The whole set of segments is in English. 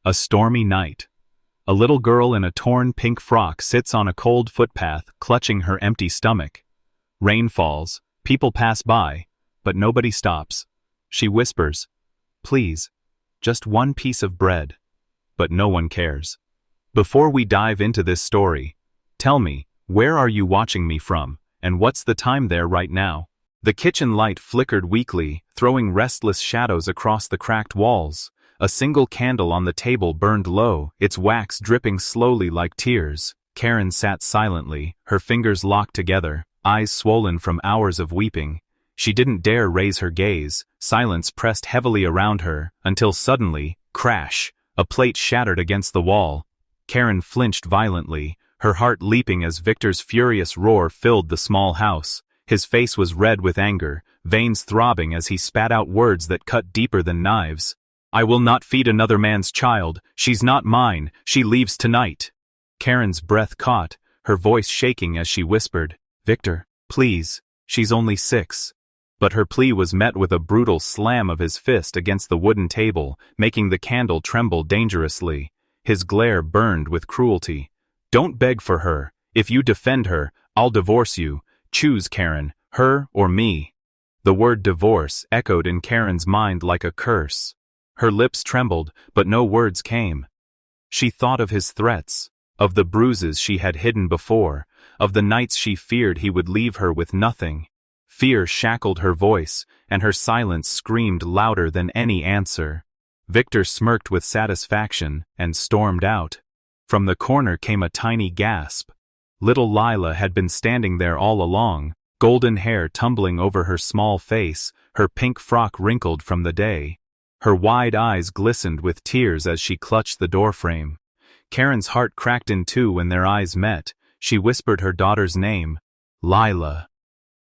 A stormy night. A little girl in a torn pink frock sits on a cold footpath, clutching her empty stomach. Rain falls, people pass by, but nobody stops. She whispers, "Please, just one piece of bread." But no one cares. Before we dive into this story, tell me, where are you watching me from, and what's the time there right now? The kitchen light flickered weakly, throwing restless shadows across the cracked walls. A single candle on the table burned low, its wax dripping slowly like tears. Karen sat silently, her fingers locked together, eyes swollen from hours of weeping. She didn't dare raise her gaze. Silence pressed heavily around her, until suddenly, crash, a plate shattered against the wall. Karen flinched violently, her heart leaping as Victor's furious roar filled the small house. His face was red with anger, veins throbbing as he spat out words that cut deeper than knives. "I will not feed another man's child. She's not mine. She leaves tonight." Karen's breath caught, her voice shaking as she whispered, "Victor, please, she's only 6. But her plea was met with a brutal slam of his fist against the wooden table, making the candle tremble dangerously. His glare burned with cruelty. "Don't beg for her. If you defend her, I'll divorce you. Choose, Karen, her or me." The word divorce echoed in Karen's mind like a curse. Her lips trembled, but no words came. She thought of his threats, of the bruises she had hidden before, of the nights she feared he would leave her with nothing. Fear shackled her voice, and her silence screamed louder than any answer. Victor smirked with satisfaction and stormed out. From the corner came a tiny gasp. Little Lila had been standing there all along, golden hair tumbling over her small face, her pink frock wrinkled from the day. Her wide eyes glistened with tears as she clutched the doorframe. Karen's heart cracked in two when their eyes met. She whispered her daughter's name, Lila.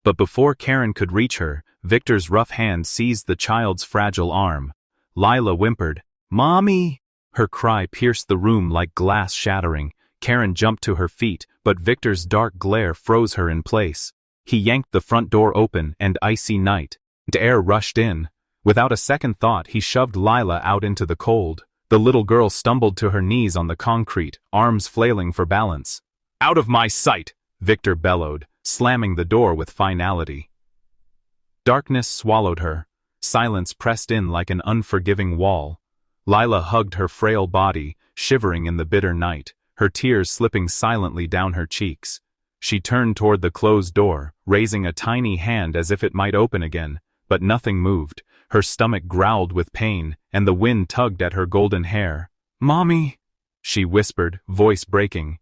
But before Karen could reach her, Victor's rough hand seized the child's fragile arm. Lila whimpered, "Mommy!" Her cry pierced the room like glass shattering. Karen jumped to her feet, but Victor's dark glare froze her in place. He yanked the front door open, and icy night and air rushed in. Without a second thought, he shoved Lila out into the cold. The little girl stumbled to her knees on the concrete, arms flailing for balance. "Out of my sight!" Victor bellowed, slamming the door with finality. Darkness swallowed her. Silence pressed in like an unforgiving wall. Lila hugged her frail body, shivering in the bitter night, her tears slipping silently down her cheeks. She turned toward the closed door, raising a tiny hand as if it might open again, but nothing moved. Her stomach growled with pain, and the wind tugged at her golden hair. "Mommy!" she whispered, voice breaking.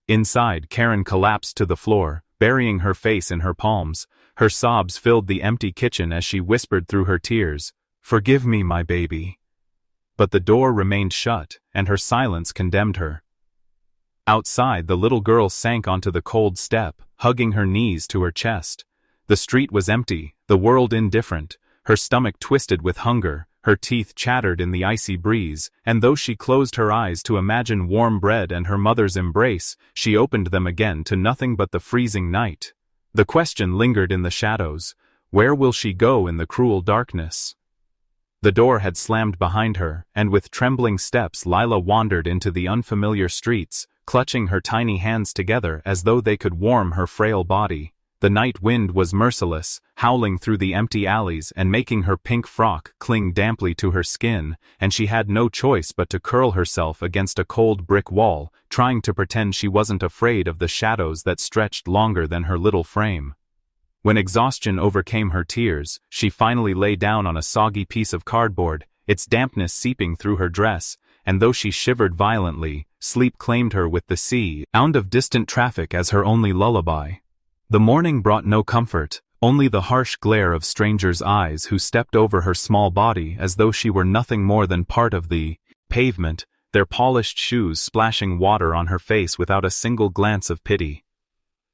Inside, Karen collapsed to the floor, burying her face in her palms. Her sobs filled the empty kitchen as she whispered through her tears, "Forgive me, my baby." But the door remained shut, and her silence condemned her. Outside, the little girl sank onto the cold step, hugging her knees to her chest. The street was empty, the world indifferent. Her stomach twisted with hunger, her teeth chattered in the icy breeze, and though she closed her eyes to imagine warm bread and her mother's embrace, she opened them again to nothing but the freezing night. The question lingered in the shadows: where will she go in the cruel darkness? The door had slammed behind her, and with trembling steps Lila wandered into the unfamiliar streets, clutching her tiny hands together as though they could warm her frail body. The night wind was merciless, howling through the empty alleys and making her pink frock cling damply to her skin, and she had no choice but to curl herself against a cold brick wall, trying to pretend she wasn't afraid of the shadows that stretched longer than her little frame. When exhaustion overcame her tears, she finally lay down on a soggy piece of cardboard, its dampness seeping through her dress, and though she shivered violently, sleep claimed her with the sound of distant traffic as her only lullaby. The morning brought no comfort, only the harsh glare of strangers' eyes who stepped over her small body as though she were nothing more than part of the pavement, their polished shoes splashing water on her face without a single glance of pity.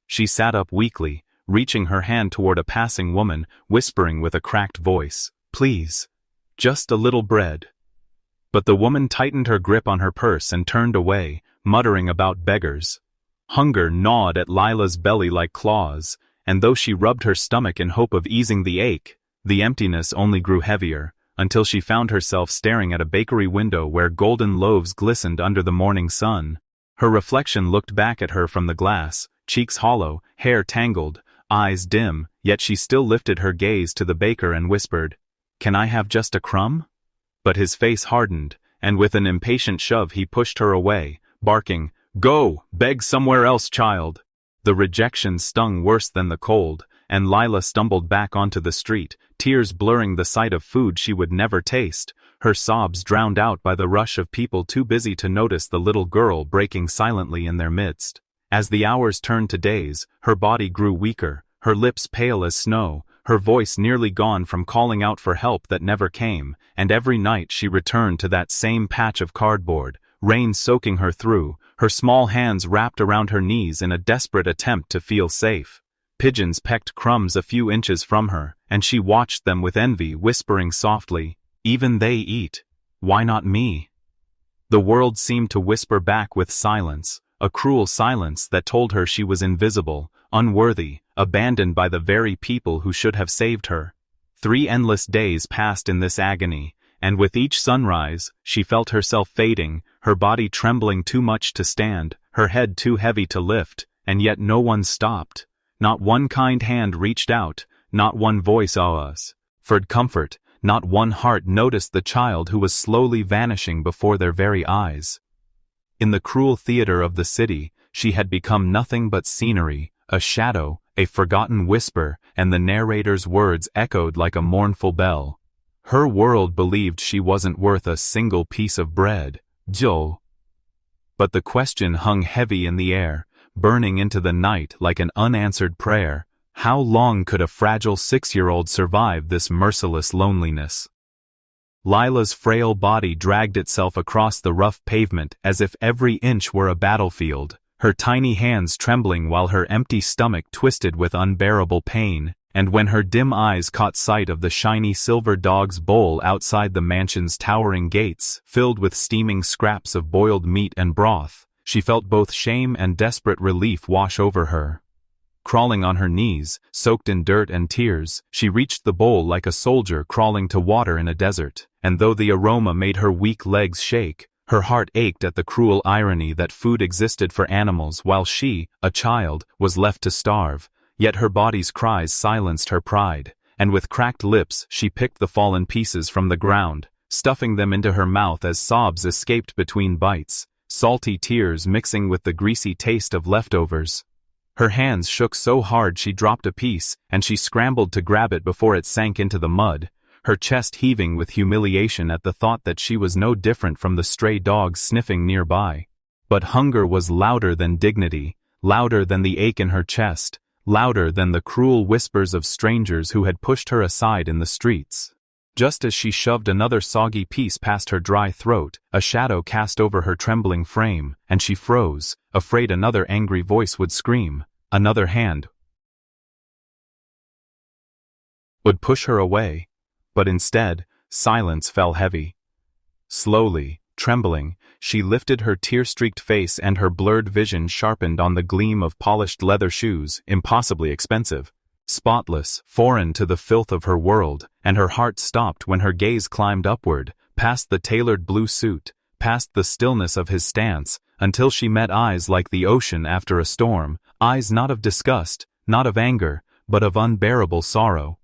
She sat up weakly, reaching her hand toward a passing woman, whispering with a cracked voice, "Please, just a little bread." But the woman tightened her grip on her purse and turned away, muttering about beggars. Hunger gnawed at Lila's belly like claws, and though she rubbed her stomach in hope of easing the ache, the emptiness only grew heavier. until she found herself staring at a bakery window where golden loaves glistened under the morning sun. Her reflection looked back at her from the glass, cheeks hollow, hair tangled, eyes dim, yet she still lifted her gaze to the baker and whispered, "Can I have just a crumb?" But his face hardened, and with an impatient shove he pushed her away, barking, "Go, beg somewhere else, child." The rejection stung worse than the cold, and Lila stumbled back onto the street, tears blurring the sight of food she would never taste, her sobs drowned out by the rush of people too busy to notice the little girl breaking silently in their midst. As the hours turned to days, her body grew weaker, her lips pale as snow, her voice nearly gone from calling out for help that never came, and every night she returned to that same patch of cardboard, rain soaking her through, her small hands wrapped around her knees in a desperate attempt to feel safe. Pigeons pecked crumbs a few inches from her, and she watched them with envy, whispering softly, "Even they eat. Why not me?" The world seemed to whisper back with silence, a cruel silence that told her she was invisible, unworthy, abandoned by the very people who should have saved her. 3 endless days passed in this agony, and with each sunrise, she felt herself fading, her body trembling too much to stand, her head too heavy to lift, and yet no one stopped. Not one kind hand reached out, not one voice offered comfort, not one heart noticed the child who was slowly vanishing before their very eyes. In the cruel theater of the city, she had become nothing but scenery, a shadow, a forgotten whisper, and the narrator's words echoed like a mournful bell. Her world believed she wasn't worth a single piece of bread, Joe. But the question hung heavy in the air, burning into the night like an unanswered prayer. How long could a fragile 6-year-old survive this merciless loneliness? Lila's frail body dragged itself across the rough pavement as if every inch were a battlefield, her tiny hands trembling while her empty stomach twisted with unbearable pain, and when her dim eyes caught sight of the shiny silver dog's bowl outside the mansion's towering gates, filled with steaming scraps of boiled meat and broth, she felt both shame and desperate relief wash over her. Crawling on her knees, soaked in dirt and tears, she reached the bowl like a soldier crawling to water in a desert, and though the aroma made her weak legs shake, her heart ached at the cruel irony that food existed for animals while she, a child, was left to starve. Yet her body's cries silenced her pride, and with cracked lips she picked the fallen pieces from the ground, stuffing them into her mouth as sobs escaped between bites, salty tears mixing with the greasy taste of leftovers. Her hands shook so hard she dropped a piece, and she scrambled to grab it before it sank into the mud, her chest heaving with humiliation at the thought that she was no different from the stray dogs sniffing nearby. But hunger was louder than dignity, louder than the ache in her chest, louder than the cruel whispers of strangers who had pushed her aside in the streets. Just as she shoved another soggy piece past her dry throat, a shadow cast over her trembling frame, and she froze, afraid another angry voice would scream, another hand would push her away. But instead, silence fell heavy. Slowly, trembling, she lifted her tear-streaked face and her blurred vision sharpened on the gleam of polished leather shoes, impossibly expensive. Spotless, foreign to the filth of her world, and her heart stopped when her gaze climbed upward, past the tailored blue suit, past the stillness of his stance, until she met eyes like the ocean after a storm, eyes not of disgust, not of anger, but of unbearable sorrow.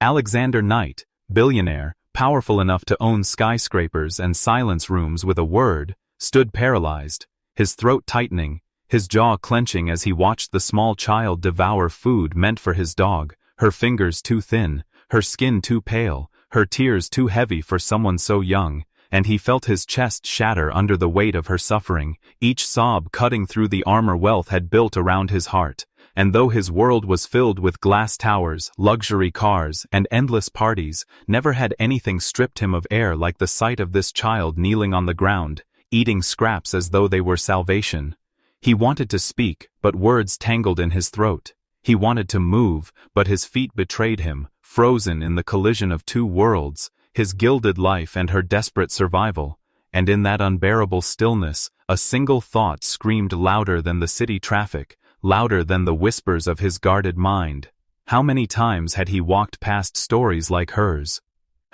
Alexander Knight, billionaire, powerful enough to own skyscrapers and silence rooms with a word, stood paralyzed, his throat tightening, his jaw clenching as he watched the small child devour food meant for his dog, her fingers too thin, her skin too pale, her tears too heavy for someone so young, and he felt his chest shatter under the weight of her suffering, each sob cutting through the armor wealth had built around his heart. And though his world was filled with glass towers, luxury cars, and endless parties, never had anything stripped him of air like the sight of this child kneeling on the ground, eating scraps as though they were salvation. He wanted to speak, but words tangled in his throat. He wanted to move, but his feet betrayed him, frozen in the collision of two worlds, his gilded life and her desperate survival. And in that unbearable stillness, a single thought screamed louder than the city traffic, louder than the whispers of his guarded mind. How many times had he walked past stories like hers?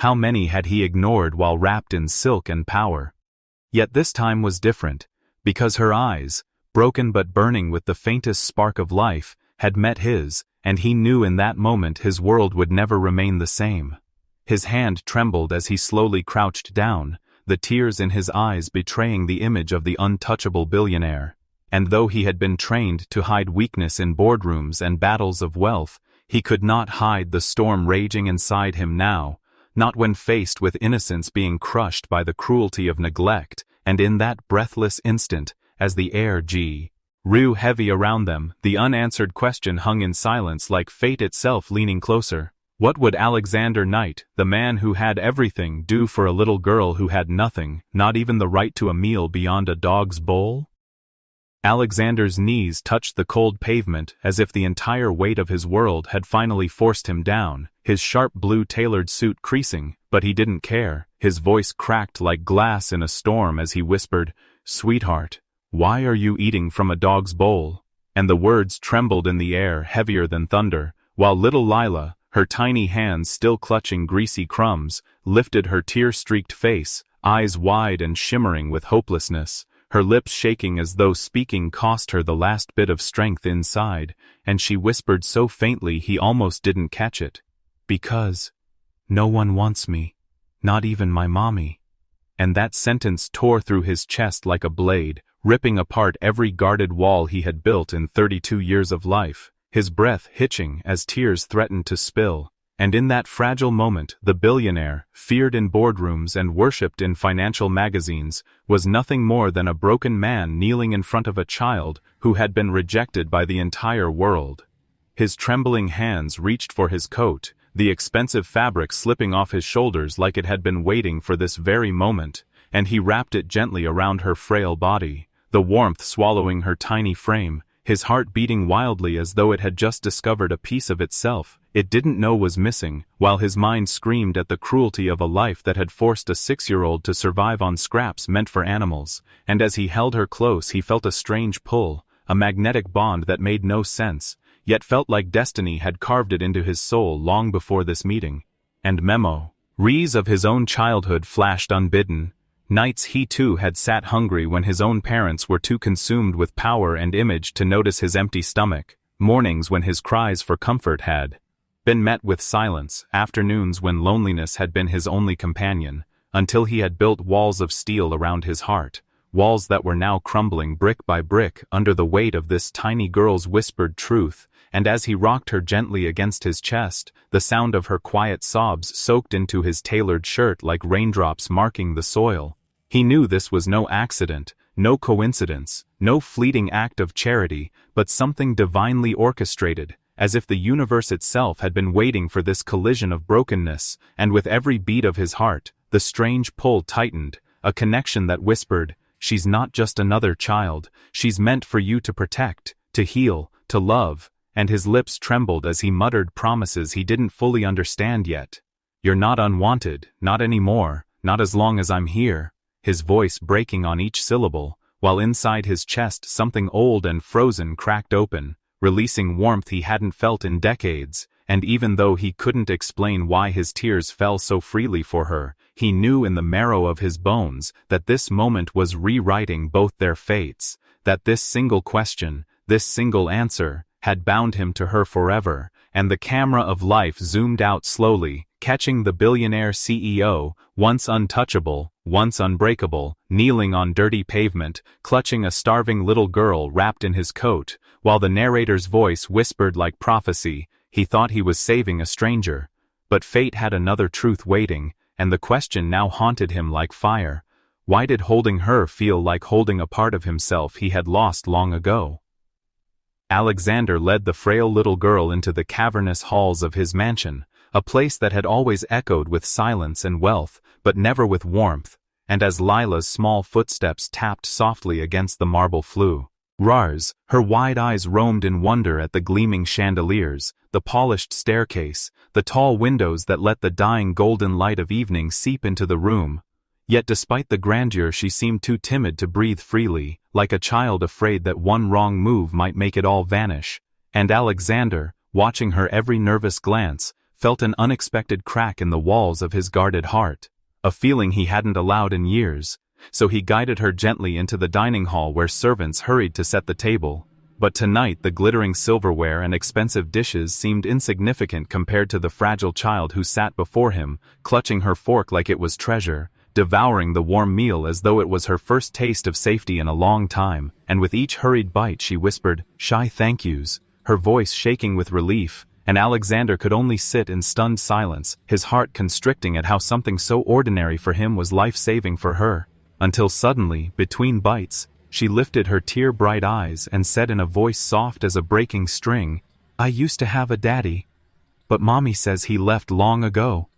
How many had he ignored while wrapped in silk and power? Yet this time was different, because her eyes, broken but burning with the faintest spark of life, had met his, and he knew in that moment his world would never remain the same. His hand trembled as he slowly crouched down, the tears in his eyes betraying the image of the untouchable billionaire. And though he had been trained to hide weakness in boardrooms and battles of wealth, he could not hide the storm raging inside him now, not when faced with innocence being crushed by the cruelty of neglect. And in that breathless instant, as the air grew heavy around them, the unanswered question hung in silence, like fate itself leaning closer. What would Alexander Knight, the man who had everything, do for a little girl who had nothing, not even the right to a meal beyond a dog's bowl? Alexander's knees touched the cold pavement as if the entire weight of his world had finally forced him down, his sharp blue tailored suit creasing, but he didn't care. His voice cracked like glass in a storm as he whispered, "Sweetheart, why are you eating from a dog's bowl?" And the words trembled in the air heavier than thunder, while little Lila, her tiny hands still clutching greasy crumbs, lifted her tear-streaked face, eyes wide and shimmering with hopelessness, her lips shaking as though speaking cost her the last bit of strength inside, and she whispered so faintly he almost didn't catch it. "Because no one wants me, not even my mommy." And that sentence tore through his chest like a blade, ripping apart every guarded wall he had built in 32 years of life, his breath hitching as tears threatened to spill. And in that fragile moment, the billionaire, feared in boardrooms and worshipped in financial magazines, was nothing more than a broken man kneeling in front of a child who had been rejected by the entire world. His trembling hands reached for his coat, the expensive fabric slipping off his shoulders like it had been waiting for this very moment, and he wrapped it gently around her frail body, the warmth swallowing her tiny frame, his heart beating wildly as though it had just discovered a piece of itself it didn't know was missing, while his mind screamed at the cruelty of a life that had forced a 6-year-old to survive on scraps meant for animals. And as he held her close, he felt a strange pull, a magnetic bond that made no sense, yet felt like destiny had carved it into his soul long before this meeting. And memories of his own childhood flashed unbidden. Nights he too had sat hungry when his own parents were too consumed with power and image to notice his empty stomach, mornings when his cries for comfort had been met with silence, afternoons when loneliness had been his only companion, until he had built walls of steel around his heart, walls that were now crumbling brick by brick under the weight of this tiny girl's whispered truth. And as he rocked her gently against his chest, the sound of her quiet sobs soaked into his tailored shirt like raindrops marking the soil. He knew this was no accident, no coincidence, no fleeting act of charity, but something divinely orchestrated, as if the universe itself had been waiting for this collision of brokenness. And with every beat of his heart, the strange pull tightened, a connection that whispered, "She's not just another child, she's meant for you to protect, to heal, to love." And his lips trembled as he muttered promises he didn't fully understand yet. "You're not unwanted, not anymore, not as long as I'm here," his voice breaking on each syllable, while inside his chest something old and frozen cracked open, releasing warmth he hadn't felt in decades. And even though he couldn't explain why his tears fell so freely for her, he knew in the marrow of his bones that this moment was rewriting both their fates, that this single question, this single answer, had bound him to her forever. And the camera of life zoomed out slowly, catching the billionaire CEO, once untouchable, once unbreakable, kneeling on dirty pavement, clutching a starving little girl wrapped in his coat, while the narrator's voice whispered like prophecy. He thought he was saving a stranger, but fate had another truth waiting, and the question now haunted him like fire. Why did holding her feel like holding a part of himself he had lost long ago? Alexander led the frail little girl into the cavernous halls of his mansion, a place that had always echoed with silence and wealth, but never with warmth. And as Lila's small footsteps tapped softly against the marble floor, her wide eyes roamed in wonder at the gleaming chandeliers, the polished staircase, the tall windows that let the dying golden light of evening seep into the room. Yet despite the grandeur, she seemed too timid to breathe freely, like a child afraid that one wrong move might make it all vanish. And Alexander, watching her every nervous glance, felt an unexpected crack in the walls of his guarded heart, a feeling he hadn't allowed in years, so he guided her gently into the dining hall where servants hurried to set the table. But tonight the glittering silverware and expensive dishes seemed insignificant compared to the fragile child who sat before him, clutching her fork like it was treasure, devouring the warm meal as though it was her first taste of safety in a long time, and with each hurried bite she whispered, "Shy thank yous," her voice shaking with relief, and Alexander could only sit in stunned silence, his heart constricting at how something so ordinary for him was life-saving for her, until suddenly, between bites, she lifted her tear-bright eyes and said in a voice soft as a breaking string, "I used to have a daddy, but Mommy says he left long ago."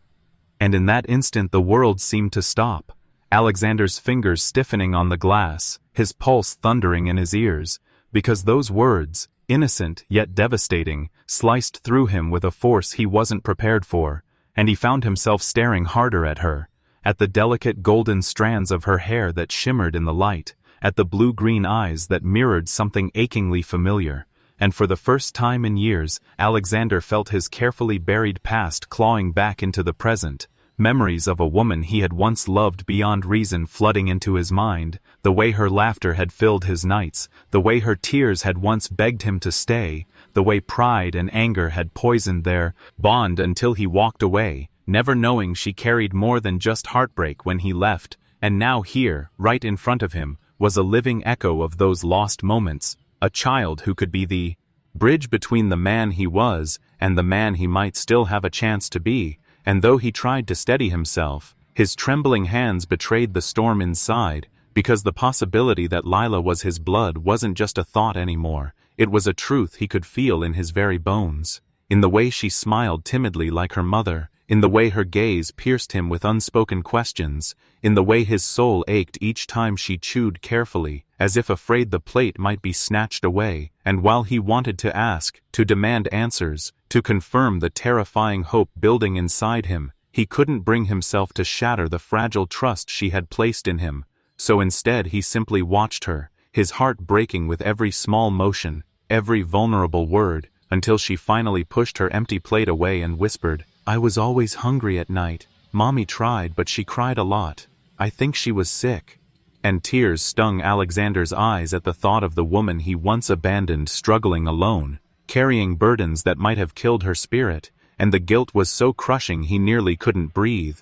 And in that instant the world seemed to stop, Alexander's fingers stiffening on the glass, his pulse thundering in his ears, because those words, innocent yet devastating, sliced through him with a force he wasn't prepared for, and he found himself staring harder at her, at the delicate golden strands of her hair that shimmered in the light, at the blue-green eyes that mirrored something achingly familiar, and for the first time in years, Alexander felt his carefully buried past clawing back into the present, memories of a woman he had once loved beyond reason flooding into his mind, the way her laughter had filled his nights, the way her tears had once begged him to stay, the way pride and anger had poisoned their bond until he walked away, never knowing she carried more than just heartbreak when he left, and now here, right in front of him, was a living echo of those lost moments, a child who could be the bridge between the man he was and the man he might still have a chance to be, and though he tried to steady himself, his trembling hands betrayed the storm inside, because the possibility that Lila was his blood wasn't just a thought anymore, it was a truth he could feel in his very bones, in the way she smiled timidly like her mother, in the way her gaze pierced him with unspoken questions, in the way his soul ached each time she chewed carefully, as if afraid the plate might be snatched away, and while he wanted to ask, to demand answers, to confirm the terrifying hope building inside him, he couldn't bring himself to shatter the fragile trust she had placed in him, so instead he simply watched her, his heart breaking with every small motion, every vulnerable word, until she finally pushed her empty plate away and whispered, "I was always hungry at night. Mommy tried, but she cried a lot. I think she was sick." And tears stung Alexander's eyes at the thought of the woman he once abandoned struggling alone, carrying burdens that might have killed her spirit, and the guilt was so crushing he nearly couldn't breathe.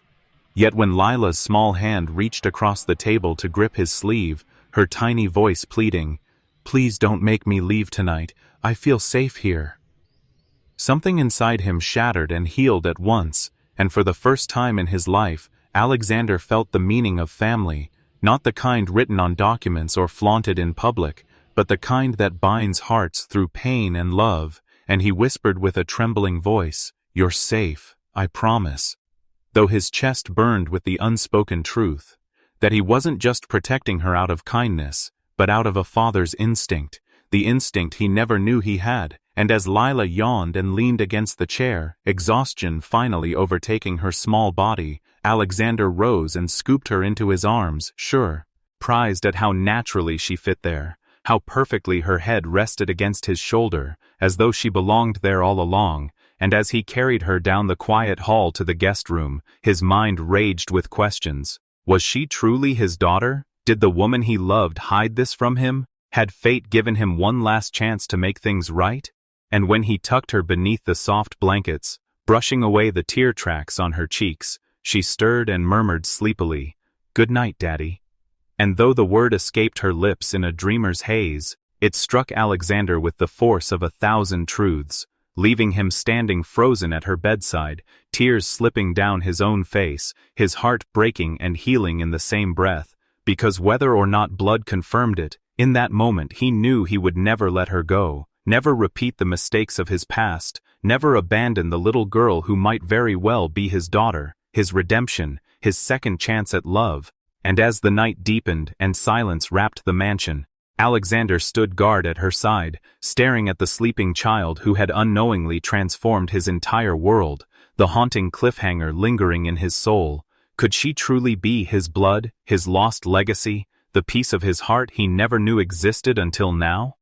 Yet when Lila's small hand reached across the table to grip his sleeve, her tiny voice pleading, "Please don't make me leave tonight, I feel safe here." Something inside him shattered and healed at once, and for the first time in his life, Alexander felt the meaning of family, not the kind written on documents or flaunted in public, but the kind that binds hearts through pain and love, and he whispered with a trembling voice, "You're safe, I promise." Though his chest burned with the unspoken truth, that he wasn't just protecting her out of kindness, but out of a father's instinct, the instinct he never knew he had, and as Lila yawned and leaned against the chair, exhaustion finally overtaking her small body, Alexander rose and scooped her into his arms, sure, prized at how naturally she fit there, how perfectly her head rested against his shoulder, as though she belonged there all along, and as he carried her down the quiet hall to the guest room, his mind raged with questions. Was she truly his daughter? Did the woman he loved hide this from him? Had fate given him one last chance to make things right? And when he tucked her beneath the soft blankets, brushing away the tear tracks on her cheeks, she stirred and murmured sleepily, "Good night, Daddy." And though the word escaped her lips in a dreamer's haze, it struck Alexander with the force of 1,000 truths, leaving him standing frozen at her bedside, tears slipping down his own face, his heart breaking and healing in the same breath, because whether or not blood confirmed it, in that moment he knew he would never let her go, never repeat the mistakes of his past, never abandon the little girl who might very well be his daughter, his redemption, his second chance at love. And as the night deepened and silence wrapped the mansion, Alexander stood guard at her side, staring at the sleeping child who had unknowingly transformed his entire world, the haunting cliffhanger lingering in his soul. Could she truly be his blood, his lost legacy, the piece of his heart he never knew existed until now?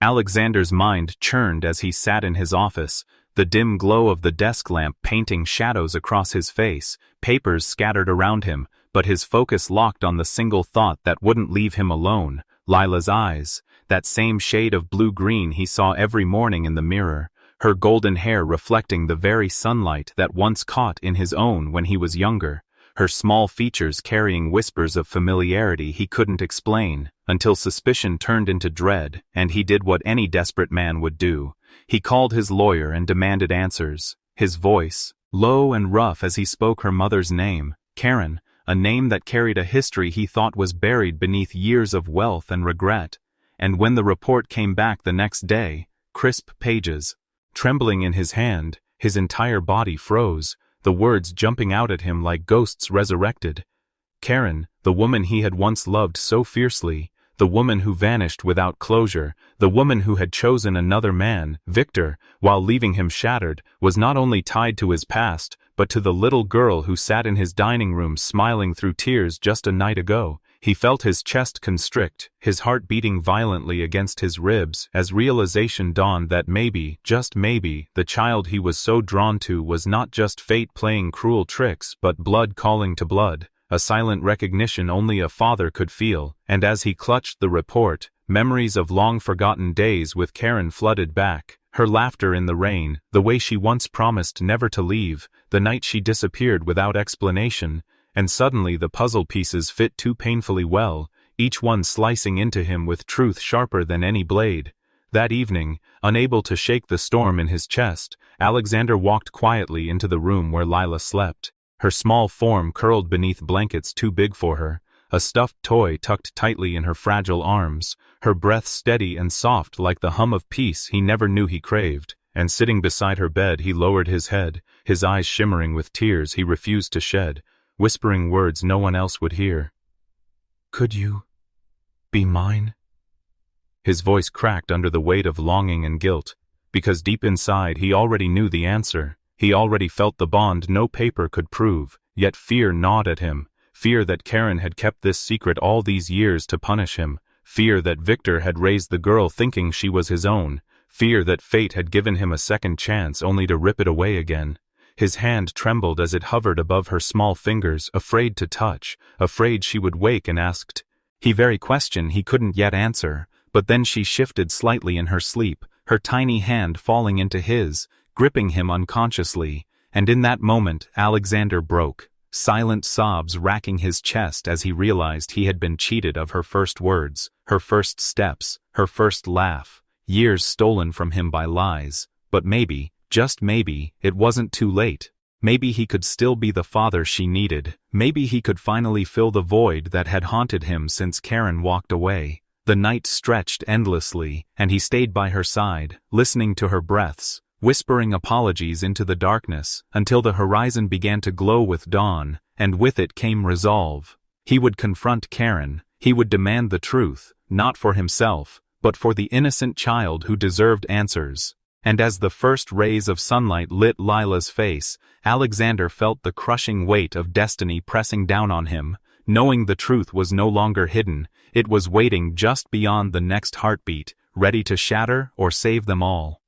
Alexander's mind churned as he sat in his office, the dim glow of the desk lamp painting shadows across his face, papers scattered around him, but his focus locked on the single thought that wouldn't leave him alone: Lila's eyes, that same shade of blue-green he saw every morning in the mirror, her golden hair reflecting the very sunlight that once caught in his own when he was younger, her small features carrying whispers of familiarity he couldn't explain, until suspicion turned into dread, and he did what any desperate man would do. He called his lawyer and demanded answers, his voice low and rough as he spoke her mother's name, Karen, a name that carried a history he thought was buried beneath years of wealth and regret. And when the report came back the next day, crisp pages, trembling in his hand, his entire body froze, the words jumping out at him like ghosts resurrected. Karen, the woman he had once loved so fiercely, the woman who vanished without closure, the woman who had chosen another man, Victor, while leaving him shattered, was not only tied to his past, but to the little girl who sat in his dining room smiling through tears just a night ago. He felt his chest constrict, his heart beating violently against his ribs, as realization dawned that maybe, just maybe, the child he was so drawn to was not just fate playing cruel tricks but blood calling to blood, a silent recognition only a father could feel. And as he clutched the report, memories of long-forgotten days with Karen flooded back, her laughter in the rain, the way she once promised never to leave, the night she disappeared without explanation. And suddenly the puzzle pieces fit too painfully well, each one slicing into him with truth sharper than any blade. That evening, unable to shake the storm in his chest, Alexander walked quietly into the room where Lila slept, her small form curled beneath blankets too big for her, a stuffed toy tucked tightly in her fragile arms, her breath steady and soft like the hum of peace he never knew he craved. And sitting beside her bed he lowered his head, his eyes shimmering with tears he refused to shed, whispering words no one else would hear. "Could you be mine?" His voice cracked under the weight of longing and guilt, because deep inside he already knew the answer. He already felt the bond no paper could prove, yet fear gnawed at him, fear that Karen had kept this secret all these years to punish him, fear that Victor had raised the girl thinking she was his own, fear that fate had given him a second chance only to rip it away again. His hand trembled as it hovered above her small fingers, afraid to touch, afraid she would wake and asked the very question he couldn't yet answer. But then she shifted slightly in her sleep, her tiny hand falling into his, gripping him unconsciously, and in that moment Alexander broke, silent sobs racking his chest as he realized he had been cheated of her first words, her first steps, her first laugh, years stolen from him by lies. But maybe, just maybe, it wasn't too late. Maybe he could still be the father she needed. Maybe he could finally fill the void that had haunted him since Karen walked away. The night stretched endlessly, and he stayed by her side, listening to her breaths, whispering apologies into the darkness, until the horizon began to glow with dawn, and with it came resolve. He would confront Karen. He would demand the truth, not for himself, but for the innocent child who deserved answers. And as the first rays of sunlight lit Lila's face, Alexander felt the crushing weight of destiny pressing down on him, knowing the truth was no longer hidden. It was waiting just beyond the next heartbeat, ready to shatter or save them all.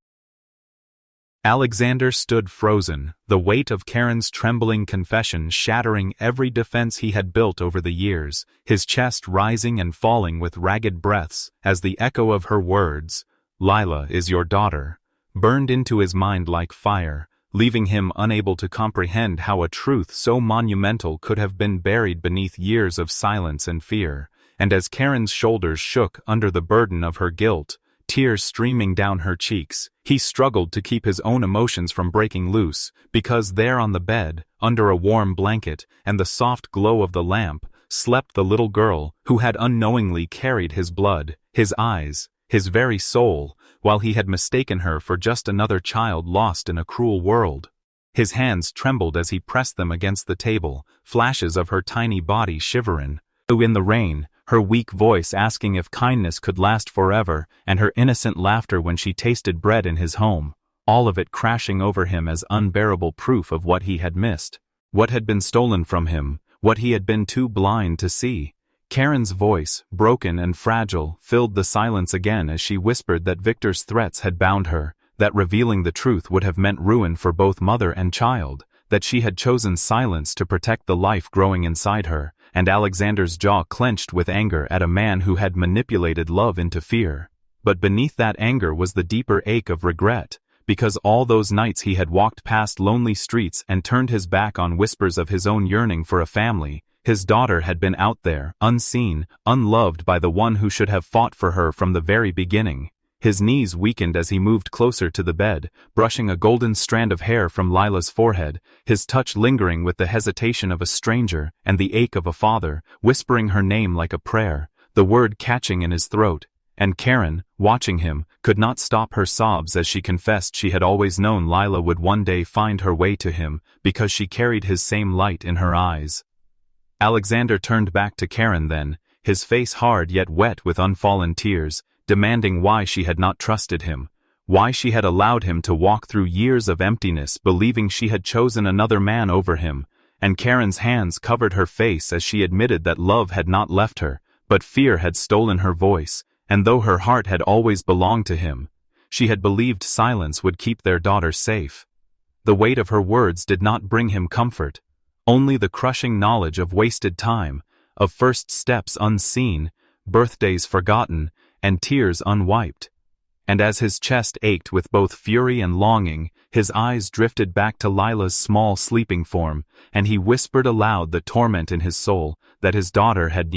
Alexander stood frozen, the weight of Karen's trembling confession shattering every defense he had built over the years, his chest rising and falling with ragged breaths as the echo of her words, "Lila is your daughter," burned into his mind like fire, leaving him unable to comprehend how a truth so monumental could have been buried beneath years of silence and fear. And as Karen's shoulders shook under the burden of her guilt, tears streaming down her cheeks, he struggled to keep his own emotions from breaking loose, because there on the bed, under a warm blanket and the soft glow of the lamp, slept the little girl who had unknowingly carried his blood, his eyes, his very soul, while he had mistaken her for just another child lost in a cruel world. His hands trembled as he pressed them against the table, flashes of her tiny body shivering in the rain, her weak voice asking if kindness could last forever, and her innocent laughter when she tasted bread in his home, all of it crashing over him as unbearable proof of what he had missed, what had been stolen from him, what he had been too blind to see. Karen's voice, broken and fragile, filled the silence again as she whispered that Victor's threats had bound her, that revealing the truth would have meant ruin for both mother and child, that she had chosen silence to protect the life growing inside her, and Alexander's jaw clenched with anger at a man who had manipulated love into fear. But beneath that anger was the deeper ache of regret, because all those nights he had walked past lonely streets and turned his back on whispers of his own yearning for a family. His daughter had been out there, unseen, unloved by the one who should have fought for her from the very beginning. His knees weakened as he moved closer to the bed, brushing a golden strand of hair from Lila's forehead, his touch lingering with the hesitation of a stranger and the ache of a father, whispering her name like a prayer, the word catching in his throat. And Karen, watching him, could not stop her sobs as she confessed she had always known Lila would one day find her way to him, because she carried his same light in her eyes. Alexander turned back to Karen then, his face hard yet wet with unfallen tears, demanding why she had not trusted him, why she had allowed him to walk through years of emptiness believing she had chosen another man over him, and Karen's hands covered her face as she admitted that love had not left her, but fear had stolen her voice, and though her heart had always belonged to him, she had believed silence would keep their daughter safe. The weight of her words did not bring him comfort, only the crushing knowledge of wasted time, of first steps unseen, birthdays forgotten, and tears unwiped. And as his chest ached with both fury and longing, his eyes drifted back to Lila's small sleeping form, and he whispered aloud the torment in his soul, that his daughter had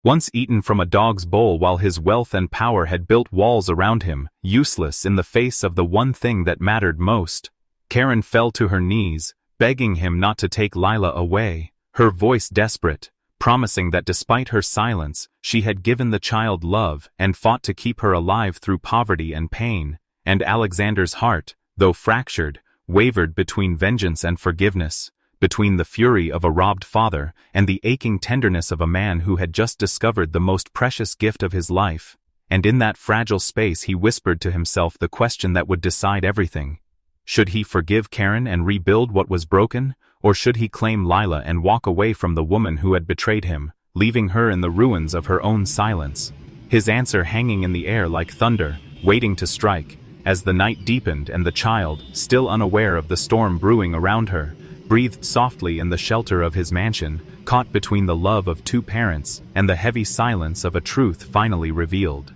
once eaten from a dog's bowl while his wealth and power had built walls around him, useless in the face of the one thing that mattered most. Karen fell to her knees, begging him not to take Lila away, her voice desperate, promising that despite her silence, she had given the child love and fought to keep her alive through poverty and pain. And Alexander's heart, though fractured, wavered between vengeance and forgiveness, between the fury of a robbed father and the aching tenderness of a man who had just discovered the most precious gift of his life. And in that fragile space he whispered to himself the question that would decide everything. Should he forgive Karen and rebuild what was broken, or should he claim Lila and walk away from the woman who had betrayed him, leaving her in the ruins of her own silence? His answer hanging in the air like thunder, waiting to strike, as the night deepened and the child, still unaware of the storm brewing around her, breathed softly in the shelter of his mansion, caught between the love of two parents and the heavy silence of a truth finally revealed.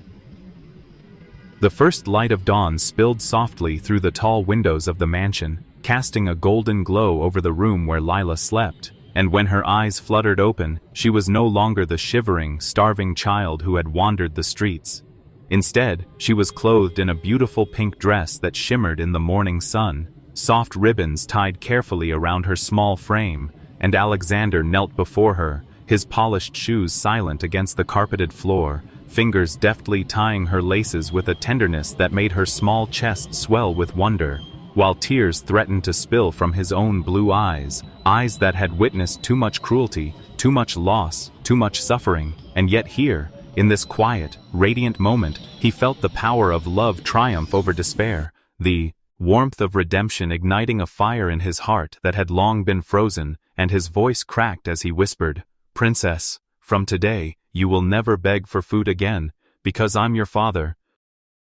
The first light of dawn spilled softly through the tall windows of the mansion, casting a golden glow over the room where Lila slept, and when her eyes fluttered open, she was no longer the shivering, starving child who had wandered the streets. Instead, she was clothed in a beautiful pink dress that shimmered in the morning sun, soft ribbons tied carefully around her small frame, and Alexander knelt before her, his polished shoes silent against the carpeted floor, fingers deftly tying her laces with a tenderness that made her small chest swell with wonder, while tears threatened to spill from his own blue eyes, eyes that had witnessed too much cruelty, too much loss, too much suffering, and yet here, in this quiet, radiant moment, he felt the power of love triumph over despair, the warmth of redemption igniting a fire in his heart that had long been frozen, and his voice cracked as he whispered, "Princess, from today, you will never beg for food again, because I'm your father,